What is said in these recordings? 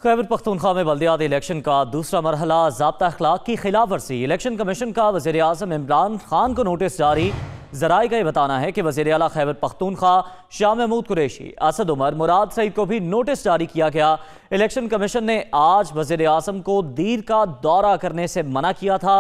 खैबर पख्तूनख्वा में बल्दियाती इलेक्शन का दूसरा मरहला ज़ाब्ता अखलाक की खिलाफ वर्जी। इलेक्शन कमीशन का वज़ीर आज़म इमरान खान को नोटिस जारी। ज़राए का बताना है कि वज़ीर आला खैबर पख्तूनख्वा शाह महमूद कुरैशी, असद उमर, मुराद सईद को भी नोटिस जारी किया गया। इलेक्शन कमीशन ने आज वज़ीर आज़म को दीर का दौरा करने से मना किया था।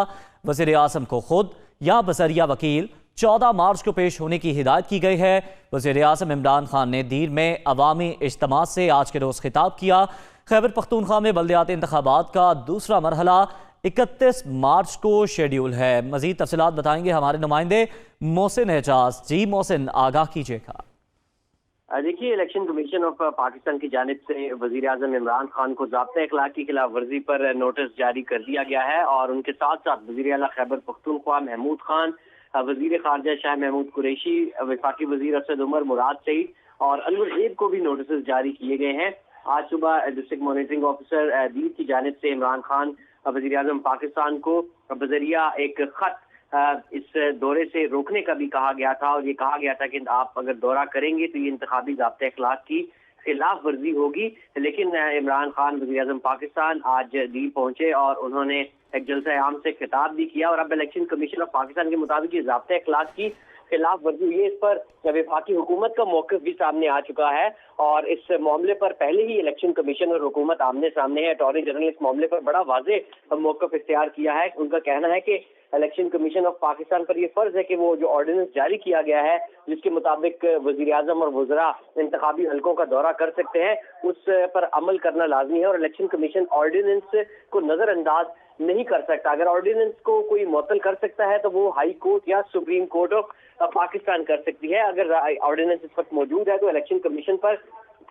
वज़ीर आज़म को खुद या बज़रिया वकील 14 मार्च को पेश होने की हिदायत की गई है। वज़ीर आज़म इमरान खान ने दीर में अवामी इज्तिमा से आज के रोज़ खिताब किया। खैबर पख्तूनख्वा में बल्दियाती इंतखाबात का दूसरा मरहला 31 मार्च को शेड्यूल है। मज़ीद तफसीलात बताएंगे हमारे नुमाइंदे मोहसिन एजाज। जी मोहसिन, आगाह कीजिएगा। देखिए, इलेक्शन कमीशन ऑफ पाकिस्तान की जानिब से वज़ीर आज़म इमरान खान को ज़ाब्ता अखलाक की खिलाफ वर्जी पर नोटिस जारी कर दिया गया है और उनके साथ साथ वज़ीर आला खैबर पख्तूनख्वा महमूद खान, वज़ीर ख़ारजा शाह महमूद कुरैशी, वफाकी वज़ीर असद उमर, मुराद सईद और अनवर ज़ेब को भी नोटिस जारी किए गए हैं। आज सुबह डिस्ट्रिक्ट मॉनिटरिंग ऑफिसर दीर की जानिब से इमरान खान वज़ीर आज़म पाकिस्तान को बज़रिया एक ख़त इस दौरे से रोकने का भी कहा गया था और ये कहा गया था कि आप अगर दौरा करेंगे तो ये इंतखाबी ज़ाब्ते अखलाक की खिलाफ वर्जी होगी। लेकिन इमरान खान वज़ीर आज़म पाकिस्तान आज दीर पहुंचे और उन्होंने एक जलसा आम से खिताब भी किया और अब इलेक्शन कमीशन ऑफ पाकिस्तान के मुताबिक ये ज़ाब्ते अखलाक की खिलाफ वर्जी हुई है। इस पर वफाकी हुकूमत का मौक़िफ़ भी सामने आ चुका है और इस मामले पर पहले ही इलेक्शन कमीशन और हुकूमत आमने सामने है। अटॉर्नी जनरल इस मामले पर बड़ा वाज़ेह मौक़िफ़ इख्तियार किया है। उनका कहना है कि इलेक्शन कमीशन ऑफ पाकिस्तान पर यह फर्ज है कि वो जो ऑर्डिनेंस जारी किया गया है जिसके मुताबिक वज़ीर आज़म और वज़रा इंतखाबी हलकों का दौरा कर सकते हैं, उस पर अमल करना लाजमी है और इलेक्शन कमीशन ऑर्डिनेंस को नज़रअंदाज नहीं कर सकता। अगर ऑर्डिनेंस को कोई मुअत्तल कर सकता है तो वो हाई कोर्ट या सुप्रीम कोर्ट ऑफ पाकिस्तान कर सकती है। अगर ऑर्डिनेंस इस वक्त मौजूद है तो इलेक्शन कमीशन पर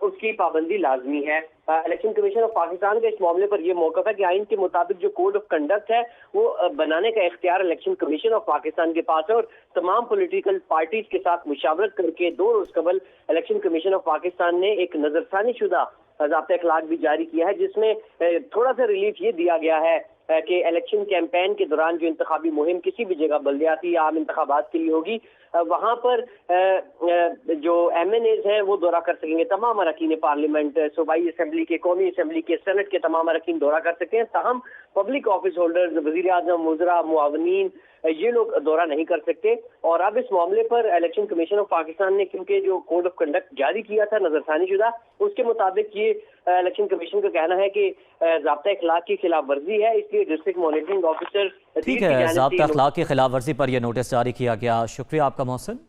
उसकी पाबंदी लाजमी है। इलेक्शन कमीशन ऑफ पाकिस्तान का इस मामले पर यह मौक़िफ़ है कि आइन के मुताबिक जो कोड ऑफ कंडक्ट है वो बनाने का इख्तियार इलेक्शन कमीशन ऑफ पाकिस्तान के पास है और तमाम पॉलिटिकल पार्टीज के साथ मुशावरत करके 2 रोज कबल इलेक्शन कमीशन ऑफ पाकिस्तान ने एक नजरसानी शुदा ज़ाब्ता अखलाक भी जारी किया है जिसमें थोड़ा सा रिलीफ ये दिया गया है कि इलेक्शन कैंपेन के दौरान जो इंतखाबी मुहिम किसी भी जगह बल्दियाती या आम इंतखाबात के लिए होगी वहाँ पर जो MNAs हैं वो दौरा कर सकेंगे। तमाम अरकान पार्लियामेंट, सूबाई असम्बली के, कौमी असम्बली के, सेनेट के तमाम अरकान दौरा कर सकते हैं। ताहम पब्लिक ऑफिस होल्डर्स, वज़ीर आज़म, वज़रा, मुआवनीन, ये लोग दौरा नहीं कर सकते। और अब इस मामले पर इलेक्शन कमीशन ऑफ पाकिस्तान ने क्योंकि जो कोड ऑफ कंडक्ट जारी किया था नजरसानी शुदा, उसके मुताबिक ये इलेक्शन कमीशन का कहना है कि ज़ाब्ता अखलाक की खिलाफ वर्जी है, इसलिए डिस्ट्रिक्ट मॉनिटरिंग ऑफिसर ठीक है, ज़ाब्ता अखलाक की खिलाफ वर्जी पर यह नोटिस जारी किया गया। शुक्रिया आपका मोहसिन।